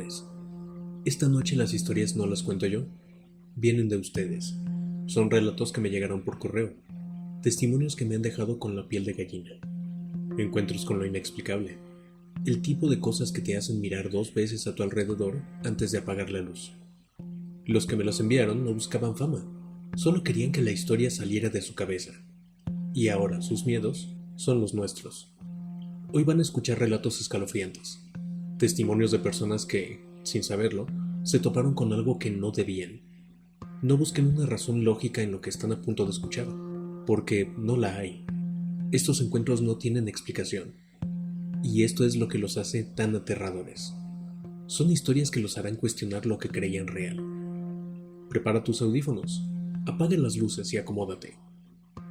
narradores. Esta noche las historias no las cuento yo, vienen de ustedes. Son relatos que me llegaron por correo, testimonios que me han dejado con la piel de gallina, encuentros con lo inexplicable, el tipo de cosas que te hacen mirar 2 veces a tu alrededor antes de apagar la luz. Los que me los enviaron no buscaban fama, solo querían que la historia saliera de su cabeza. Y ahora sus miedos son los nuestros. Hoy van a escuchar relatos escalofriantes, testimonios de personas que, sin saberlo, se toparon con algo que no debían. No busquen una razón lógica en lo que están a punto de escuchar, porque no la hay. Estos encuentros no tienen explicación, y esto es lo que los hace tan aterradores. Son historias que los harán cuestionar lo que creían real. Prepara tus audífonos, apaga las luces y acomódate.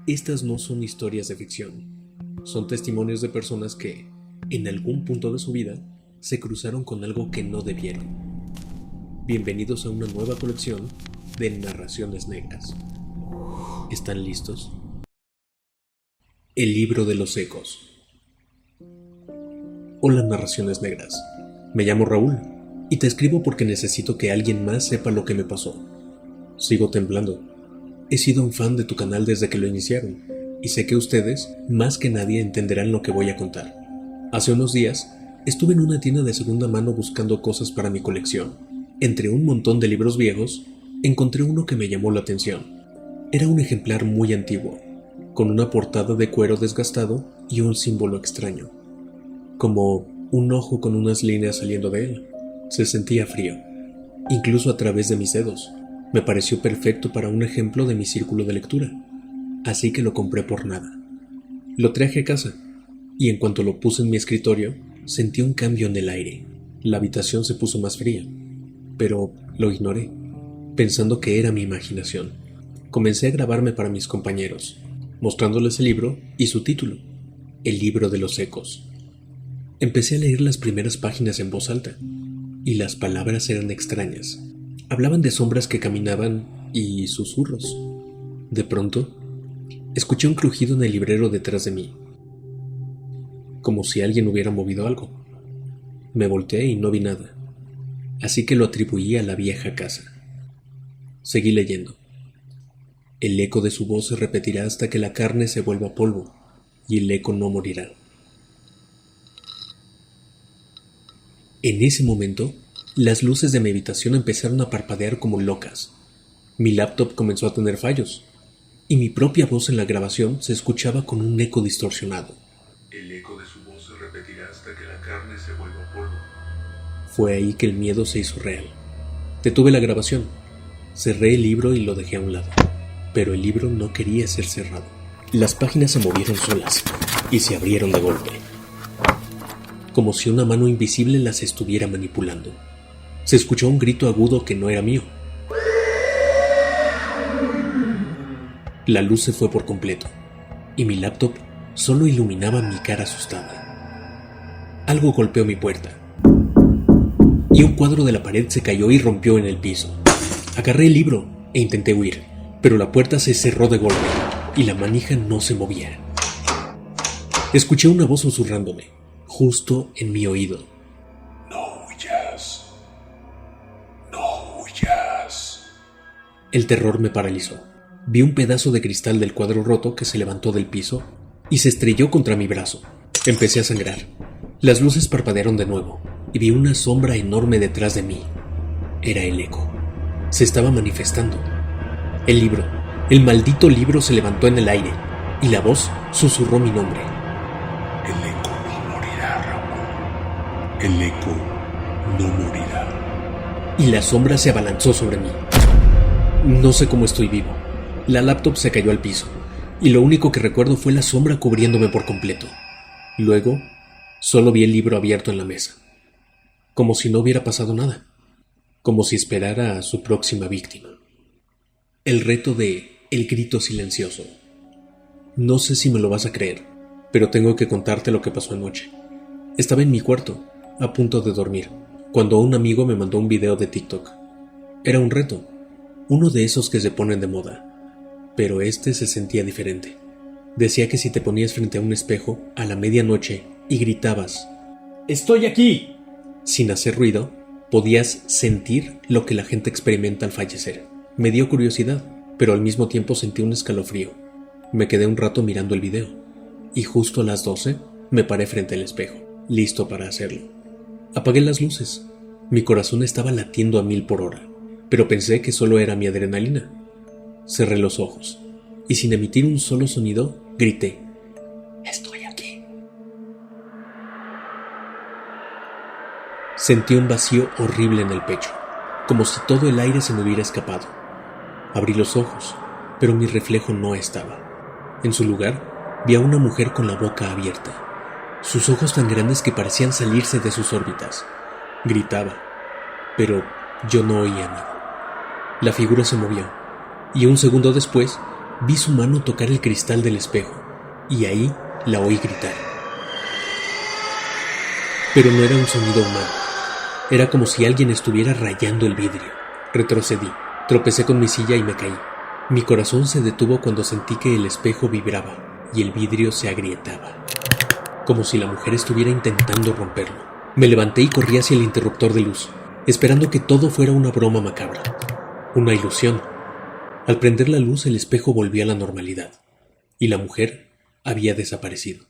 Estas no son historias de ficción. Son testimonios de personas que, en algún punto de su vida, se cruzaron con algo que no debieron. Bienvenidos a una nueva colección de narraciones negras. ¿Están listos? El libro de los ecos. Hola, narraciones negras. Me llamo Raúl y te escribo porque necesito que alguien más sepa lo que me pasó. Sigo temblando. He sido un fan de tu canal desde que lo iniciaron. Y sé que ustedes, más que nadie, entenderán lo que voy a contar. Hace unos días, estuve en una tienda de segunda mano buscando cosas para mi colección. Entre un montón de libros viejos, encontré uno que me llamó la atención. Era un ejemplar muy antiguo, con una portada de cuero desgastado y un símbolo extraño. Como un ojo con unas líneas saliendo de él. Se sentía frío, incluso a través de mis dedos. Me pareció perfecto para un ejemplo de mi círculo de lectura. Así que lo compré por nada. Lo traje a casa, y en cuanto lo puse en mi escritorio, sentí un cambio en el aire. La habitación se puso más fría, pero lo ignoré, pensando que era mi imaginación. Comencé a grabarme para mis compañeros, mostrándoles el libro y su título, El libro de los ecos. Empecé a leer las primeras páginas en voz alta, y las palabras eran extrañas. Hablaban de sombras que caminaban y susurros. De pronto, escuché un crujido en el librero detrás de mí, como si alguien hubiera movido algo. Me volteé y no vi nada, así que lo atribuí a la vieja casa. Seguí leyendo. El eco de su voz se repetirá hasta que la carne se vuelva polvo, y el eco no morirá. En ese momento, las luces de mi habitación empezaron a parpadear como locas. Mi laptop comenzó a tener fallos, y mi propia voz en la grabación se escuchaba con un eco distorsionado. El eco de su voz se repetirá hasta que la carne se vuelva polvo. Fue ahí que el miedo se hizo real. Detuve la grabación, cerré el libro y lo dejé a un lado, pero el libro no quería ser cerrado. Las páginas se movieron solas y se abrieron de golpe, como si una mano invisible las estuviera manipulando. Se escuchó un grito agudo que no era mío. La luz se fue por completo, y mi laptop solo iluminaba mi cara asustada. Algo golpeó mi puerta, y un cuadro de la pared se cayó y rompió en el piso. Agarré el libro e intenté huir, pero la puerta se cerró de golpe, y la manija no se movía. Escuché una voz susurrándome, justo en mi oído. No huyas. No huyas. El terror me paralizó. Vi un pedazo de cristal del cuadro roto que se levantó del piso y se estrelló contra mi brazo. Empecé a sangrar. Las luces parpadearon de nuevo y vi una sombra enorme detrás de mí. Era el eco. Se estaba manifestando. El libro, el maldito libro, se levantó en el aire y la voz susurró mi nombre. El eco no morirá, Raúl. El eco no morirá. Y la sombra se abalanzó sobre mí. No sé cómo estoy vivo. La laptop se cayó al piso, y lo único que recuerdo fue la sombra cubriéndome por completo. Luego, solo vi el libro abierto en la mesa, como si no hubiera pasado nada, como si esperara a su próxima víctima. El reto de El grito silencioso. No sé si me lo vas a creer, pero tengo que contarte lo que pasó anoche. Estaba en mi cuarto, a punto de dormir, cuando un amigo me mandó un video de TikTok. Era un reto, uno de esos que se ponen de moda. Pero este se sentía diferente. Decía que si te ponías frente a un espejo a la medianoche y gritabas «¡Estoy aquí!», sin hacer ruido, Podías sentir lo que la gente experimenta al fallecer. Me dio curiosidad, pero al mismo tiempo sentí un escalofrío. Me quedé un rato mirando el video, y justo a las 12 me paré frente al espejo, listo para hacerlo. Apagué las luces. Mi corazón estaba latiendo a 1000 por hora, pero pensé que solo era mi adrenalina. Cerré los ojos, y sin emitir un solo sonido, grité: «¡Estoy aquí!». Sentí un vacío horrible en el pecho, como si todo el aire se me hubiera escapado. Abrí los ojos, pero mi reflejo no estaba. En su lugar, vi a una mujer con la boca abierta, sus ojos tan grandes que parecían salirse de sus órbitas. Gritaba, pero yo no oía nada. La figura se movió, y un segundo después vi su mano tocar el cristal del espejo, y ahí la oí gritar. Pero no era un sonido humano. Era como si alguien estuviera rayando el vidrio. Retrocedí, tropecé con mi silla y me caí. Mi corazón se detuvo cuando sentí que el espejo vibraba y el vidrio se agrietaba, como si la mujer estuviera intentando romperlo. Me levanté y corrí hacia el interruptor de luz, esperando que todo fuera una broma macabra, una ilusión. Al prender la luz, el espejo volvió a la normalidad, y la mujer había desaparecido.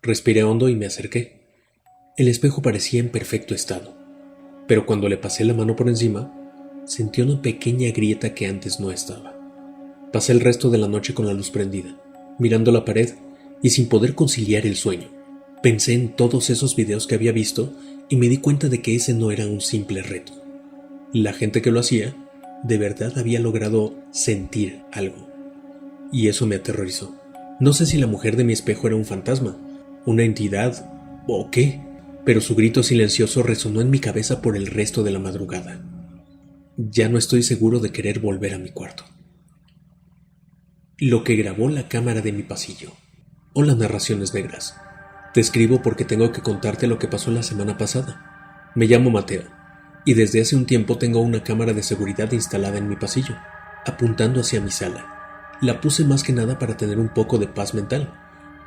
Respiré hondo y me acerqué. El espejo parecía en perfecto estado, pero cuando le pasé la mano por encima, sentí una pequeña grieta que antes no estaba. Pasé el resto de la noche con la luz prendida, mirando la pared y sin poder conciliar el sueño. Pensé en todos esos videos que había visto y me di cuenta de que ese no era un simple reto. La gente que lo hacía, de verdad había logrado sentir algo. Y eso me aterrorizó. No sé si la mujer de mi espejo era un fantasma, una entidad o qué, pero su grito silencioso resonó en mi cabeza por el resto de la madrugada. Ya no estoy seguro de querer volver a mi cuarto. Lo que grabó la cámara de mi pasillo. Hola, Narraciones Negras. Te escribo porque tengo que contarte lo que pasó la semana pasada. Me llamo Mateo, y desde hace un tiempo tengo una cámara de seguridad instalada en mi pasillo, apuntando hacia mi sala. La puse más que nada para tener un poco de paz mental,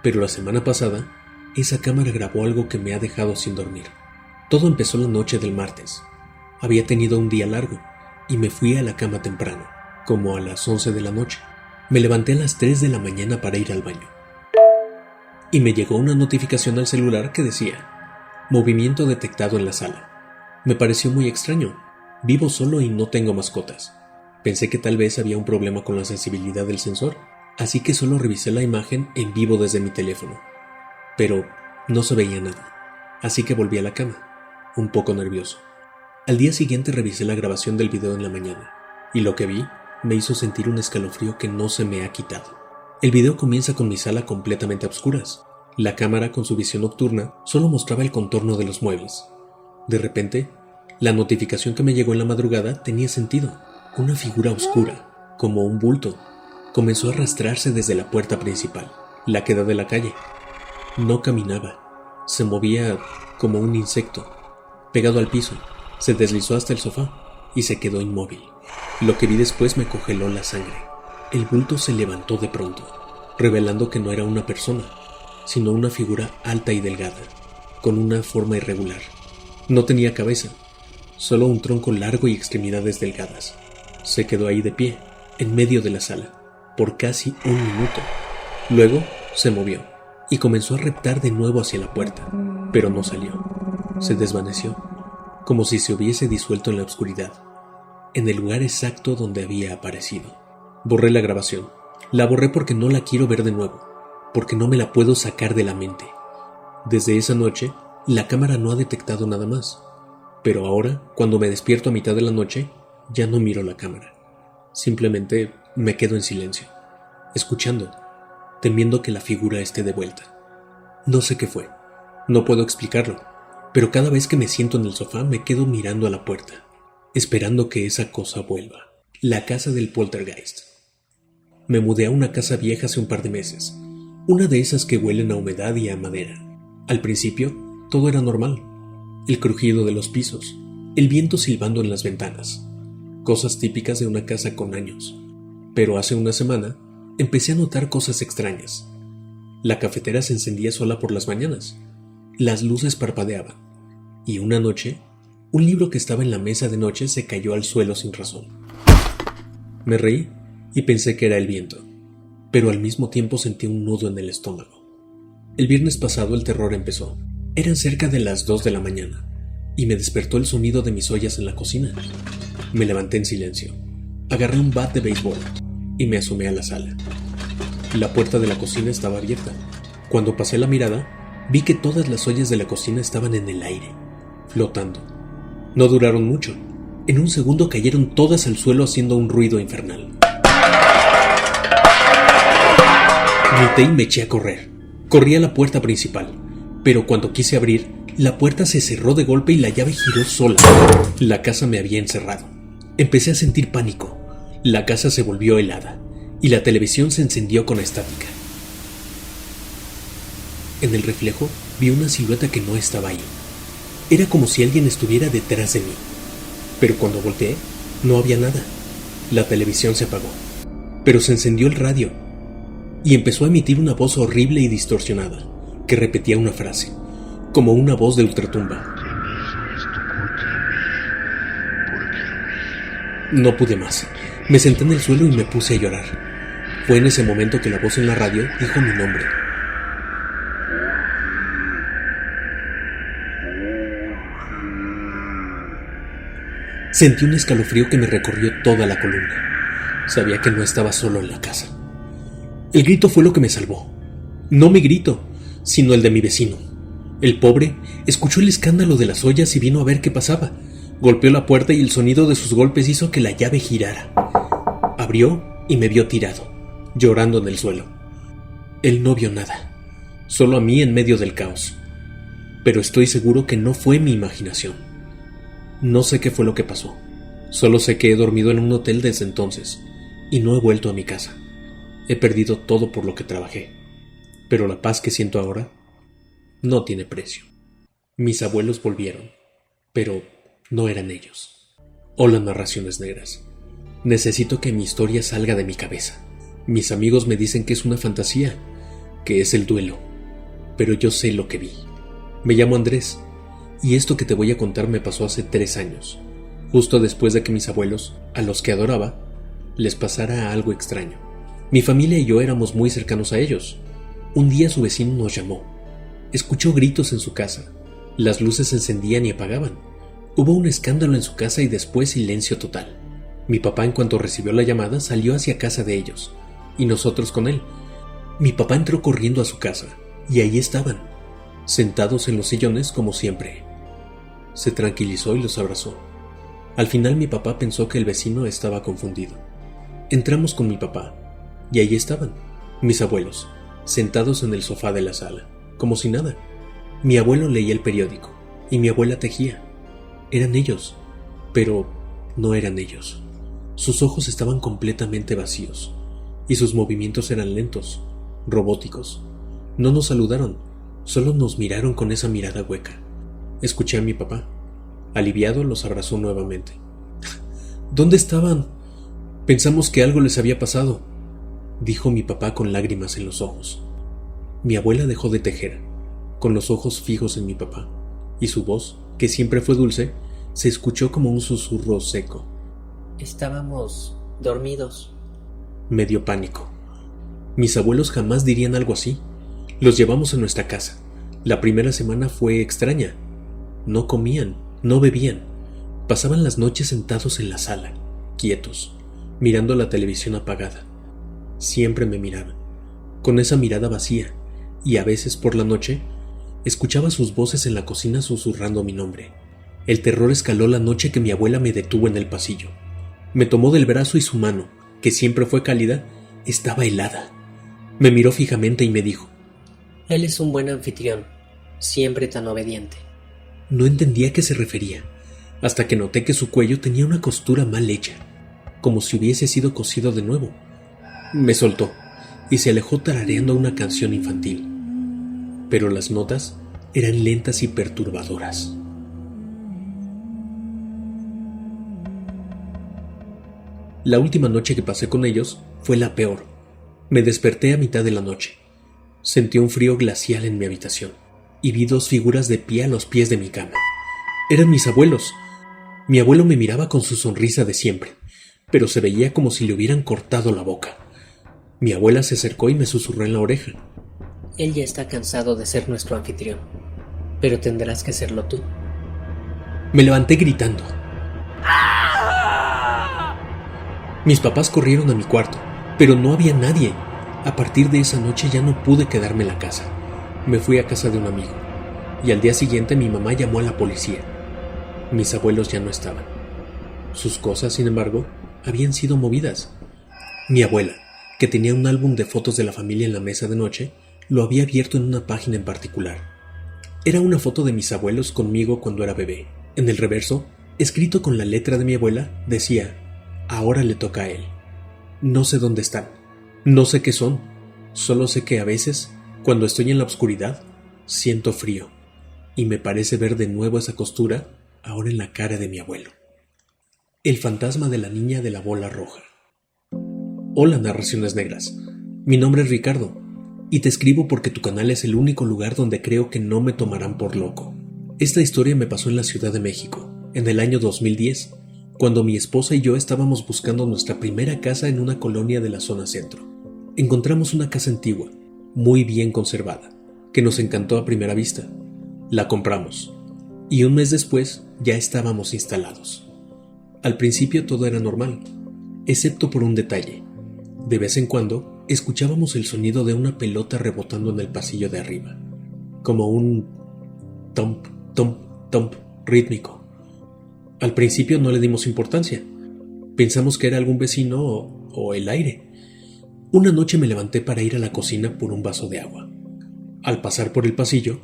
pero la semana pasada, esa cámara grabó algo que me ha dejado sin dormir. Todo empezó la noche del martes. Había tenido un día largo, y me fui a la cama temprano, como a las 11 de la noche. Me levanté a las 3 de la mañana para ir al baño. Y me llegó una notificación al celular que decía: movimiento detectado en la sala. Me pareció muy extraño. Vivo solo y no tengo mascotas. Pensé que tal vez había un problema con la sensibilidad del sensor, así que solo revisé la imagen en vivo desde mi teléfono. Pero no se veía nada, así que volví a la cama, un poco nervioso. Al día siguiente revisé la grabación del video en la mañana, y lo que vi me hizo sentir un escalofrío que no se me ha quitado. El video comienza con mi sala completamente a oscuras. La cámara, con su visión nocturna, solo mostraba el contorno de los muebles. De repente, la notificación que me llegó en la madrugada tenía sentido. Una figura oscura, como un bulto, comenzó a arrastrarse desde la puerta principal, la que da de la calle. No caminaba, se movía como un insecto. Pegado al piso, se deslizó hasta el sofá y se quedó inmóvil. Lo que vi después me congeló la sangre. El bulto se levantó de pronto, revelando que no era una persona, sino una figura alta y delgada, con una forma irregular. No tenía cabeza, solo un tronco largo y extremidades delgadas. Se quedó ahí de pie, en medio de la sala, por casi un minuto. Luego se movió y comenzó a reptar de nuevo hacia la puerta, pero no salió. Se desvaneció, como si se hubiese disuelto en la oscuridad, en el lugar exacto donde había aparecido. Borré la grabación. La borré porque no la quiero ver de nuevo, porque no me la puedo sacar de la mente. Desde esa noche, la cámara no ha detectado nada más, pero ahora, cuando me despierto a mitad de la noche, ya no miro la cámara. Simplemente me quedo en silencio, escuchando, temiendo que la figura esté de vuelta. No sé qué fue, no puedo explicarlo, pero cada vez que me siento en el sofá me quedo mirando a la puerta, esperando que esa cosa vuelva. La casa del poltergeist. Me mudé a una casa vieja hace un par de meses, una de esas que huelen a humedad y a madera. Al principio, todo era normal. El crujido de los pisos, el viento silbando en las ventanas, cosas típicas de una casa con años. Pero hace una semana, empecé a notar cosas extrañas. La cafetera se encendía sola por las mañanas, las luces parpadeaban, y una noche, Un libro que estaba en la mesa de noche se cayó al suelo sin razón. Me reí y pensé que era el viento, pero al mismo tiempo sentí un nudo en el estómago. El viernes pasado el terror empezó. Eran cerca de las 2 de la mañana y me despertó el sonido de mis ollas en la cocina. Me levanté en silencio, agarré un bat de béisbol y me asomé a la sala. La puerta de la cocina estaba abierta. Cuando pasé la mirada, vi que todas las ollas de la cocina estaban en el aire, flotando. No duraron mucho. En un segundo cayeron todas al suelo haciendo un ruido infernal. Grité y me eché a correr. Corrí a la puerta principal, pero cuando quise abrir, la puerta se cerró de golpe y la llave giró sola. La casa me había encerrado. Empecé a sentir pánico. La casa se volvió helada y la televisión se encendió con estática. En el reflejo vi una silueta que no estaba ahí. Era como si alguien estuviera detrás de mí. Pero cuando volteé, no había nada. La televisión se apagó, pero se encendió el radio y empezó a emitir una voz horrible y distorsionada que repetía una frase, como una voz de ultratumba. No pude más. Me senté en el suelo y me puse a llorar. Fue en ese momento que la voz en la radio dijo mi nombre. Sentí un escalofrío que me recorrió toda la columna. Sabía que no estaba solo en la casa. El grito fue lo que me salvó. No mi grito, sino el de mi vecino. El pobre escuchó el escándalo de las ollas y vino a ver qué pasaba. Golpeó la puerta y el sonido de sus golpes hizo que la llave girara. Abrió y me vio tirado, llorando en el suelo. Él no vio nada, solo a mí en medio del caos. Pero estoy seguro que no fue mi imaginación. No sé qué fue lo que pasó. Solo sé que he dormido en un hotel desde entonces y no he vuelto a mi casa. He perdido todo por lo que trabajé, pero la paz que siento ahora no tiene precio. Mis abuelos volvieron, pero no eran ellos. Hola, narraciones negras. Necesito que mi historia salga de mi cabeza. Mis amigos me dicen que es una fantasía, que es el duelo, pero yo sé lo que vi. Me llamo Andrés, y esto que te voy a contar me pasó hace 3 años, justo después de que mis abuelos, a los que adoraba, les pasara algo extraño. Mi familia y yo éramos muy cercanos a ellos. Un día su vecino nos llamó. Escuchó gritos en su casa. Las luces se encendían y apagaban. Hubo un escándalo en su casa y después silencio total. Mi papá, en cuanto recibió la llamada, salió hacia casa de ellos, y nosotros con él. Mi papá entró corriendo a su casa, y ahí estaban, sentados en los sillones como siempre. Se tranquilizó y los abrazó. Al final mi papá pensó que el vecino estaba confundido. Entramos con mi papá, y ahí estaban, mis abuelos, sentados en el sofá de la sala, como si nada. Mi abuelo leía el periódico, y mi abuela tejía. Eran ellos, pero no eran ellos. Sus ojos estaban completamente vacíos, y sus movimientos eran lentos, robóticos. No nos saludaron, solo nos miraron con esa mirada hueca. Escuché a mi papá. Aliviado, los abrazó nuevamente. ¿Dónde estaban? Pensamos que algo les había pasado, dijo mi papá con lágrimas en los ojos. Mi abuela dejó de tejer, con los ojos fijos en mi papá, y su voz, que siempre fue dulce, se escuchó como un susurro seco. Estábamos dormidos. Me dio pánico. Mis abuelos jamás dirían algo así. Los llevamos a nuestra casa. La primera semana fue extraña. No comían, no bebían. Pasaban las noches sentados en la sala, quietos, mirando la televisión apagada. Siempre me miraban, con esa mirada vacía, y a veces por la noche escuchaba sus voces en la cocina susurrando mi nombre. El terror escaló la noche que mi abuela me detuvo en el pasillo. Me tomó del brazo y su mano, que siempre fue cálida, estaba helada. Me miró fijamente y me dijo: Él es un buen anfitrión, siempre tan obediente. No entendía a qué se refería, hasta que noté que su cuello tenía una costura mal hecha, como si hubiese sido cosido de nuevo. Me soltó y se alejó tarareando una canción infantil, pero las notas eran lentas y perturbadoras. La última noche que pasé con ellos fue la peor. Me desperté a mitad de la noche. Sentí un frío glacial en mi habitación y vi 2 figuras de pie a los pies de mi cama. Eran mis abuelos. Mi abuelo me miraba con su sonrisa de siempre, pero se veía como si le hubieran cortado la boca. Mi abuela se acercó y me susurró en la oreja. Él ya está cansado de ser nuestro anfitrión, pero tendrás que serlo tú. Me levanté gritando. Mis papás corrieron a mi cuarto, pero no había nadie. A partir de esa noche ya no pude quedarme en la casa. Me fui a casa de un amigo, y al día siguiente mi mamá llamó a la policía. Mis abuelos ya no estaban. Sus cosas, sin embargo, habían sido movidas. Mi abuela, que tenía un álbum de fotos de la familia en la mesa de noche, lo había abierto en una página en particular. Era una foto de mis abuelos conmigo cuando era bebé. En el reverso, escrito con la letra de mi abuela, decía: ahora le toca a él. No sé dónde están, no sé qué son, solo sé que a veces, cuando estoy en la oscuridad, siento frío, y me parece ver de nuevo esa costura ahora en la cara de mi abuelo. El fantasma de la niña de la bola roja. Hola, Narraciones Negras. Mi nombre es Ricardo, y te escribo porque tu canal es el único lugar donde creo que no me tomarán por loco. Esta historia me pasó en la Ciudad de México, en el año 2010, cuando mi esposa y yo estábamos buscando nuestra primera casa en una colonia de la zona centro. Encontramos una casa antigua, muy bien conservada, que nos encantó a primera vista. La compramos, y un mes después ya estábamos instalados. Al principio todo era normal, excepto por un detalle. De vez en cuando escuchábamos el sonido de una pelota rebotando en el pasillo de arriba, como un tomp, tomp, tomp rítmico. Al principio no le dimos importancia. Pensamos que era algún vecino o el aire. Una noche me levanté para ir a la cocina por un vaso de agua. Al pasar por el pasillo,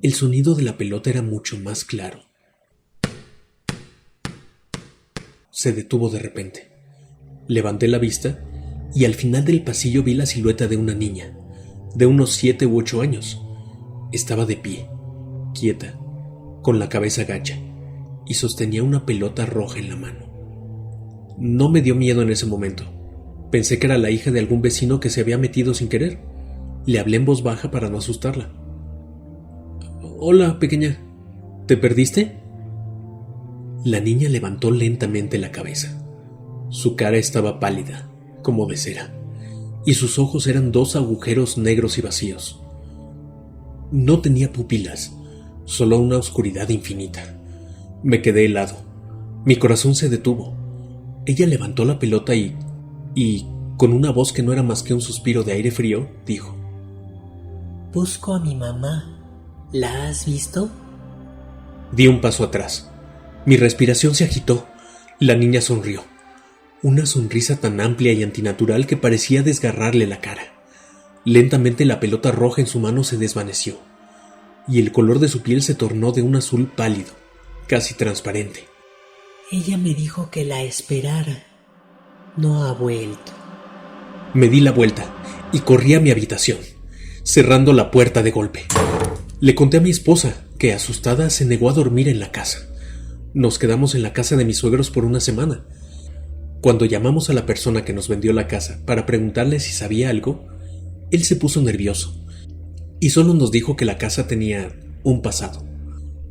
el sonido de la pelota era mucho más claro. Se detuvo de repente. Levanté la vista y al final del pasillo vi la silueta de una niña, de unos 7 u 8 años. Estaba de pie, quieta, con la cabeza gacha, y sostenía una pelota roja en la mano. No me dio miedo en ese momento. Pensé que era la hija de algún vecino que se había metido sin querer. Le hablé en voz baja para no asustarla. Hola, pequeña. ¿Te perdiste? La niña levantó lentamente la cabeza. Su cara estaba pálida, como de cera, y sus ojos eran 2 agujeros negros y vacíos. No tenía pupilas, solo una oscuridad infinita. Me quedé helado. Mi corazón se detuvo. Ella levantó la pelota y, con una voz que no era más que un suspiro de aire frío, dijo: Busco a mi mamá. ¿La has visto? Di un paso atrás. Mi respiración se agitó. La niña sonrió. Una sonrisa tan amplia y antinatural que parecía desgarrarle la cara. Lentamente la pelota roja en su mano se desvaneció, y el color de su piel se tornó de un azul pálido, casi transparente. Ella me dijo que la esperara. No ha vuelto. Me di la vuelta y corrí a mi habitación, cerrando la puerta de golpe. Le conté a mi esposa, que asustada se negó a dormir en la casa. Nos quedamos en la casa de mis suegros por una semana. Cuando llamamos a la persona que nos vendió la casa para preguntarle si sabía algo, él se puso nervioso y solo nos dijo que la casa tenía un pasado.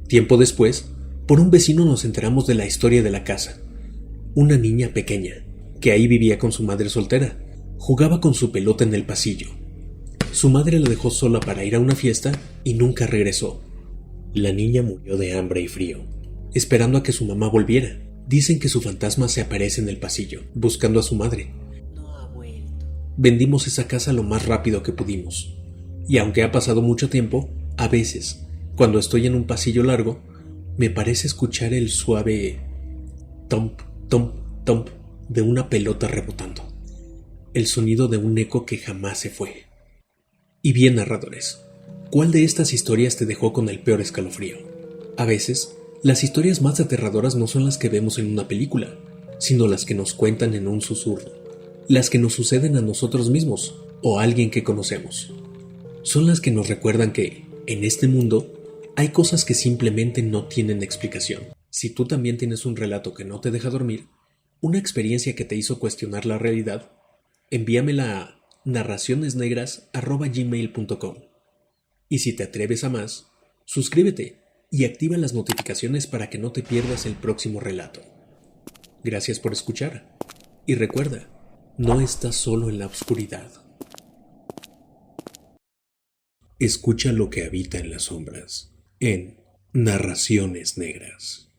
Tiempo después, por un vecino nos enteramos de la historia de la casa. Una niña pequeña, que ahí vivía con su madre soltera, jugaba con su pelota en el pasillo. Su madre la dejó sola para ir a una fiesta y nunca regresó. La niña murió de hambre y frío, esperando a que su mamá volviera. Dicen que su fantasma se aparece en el pasillo, buscando a su madre. No ha vuelto. Vendimos esa casa lo más rápido que pudimos. Y aunque ha pasado mucho tiempo, a veces, cuando estoy en un pasillo largo, me parece escuchar el suave tomp, tomp, tomp de una pelota rebotando. El sonido de un eco que jamás se fue. Y bien, narradores, ¿cuál de estas historias te dejó con el peor escalofrío? A veces, las historias más aterradoras no son las que vemos en una película, sino las que nos cuentan en un susurro, las que nos suceden a nosotros mismos o a alguien que conocemos. Son las que nos recuerdan que, en este mundo, hay cosas que simplemente no tienen explicación. Si tú también tienes un relato que no te deja dormir, una experiencia que te hizo cuestionar la realidad, envíamela a narracionesnegras@gmail.com. Y si te atreves a más, suscríbete y activa las notificaciones para que no te pierdas el próximo relato. Gracias por escuchar y recuerda, no estás solo en la oscuridad. Escucha lo que habita en las sombras, en Narraciones Negras.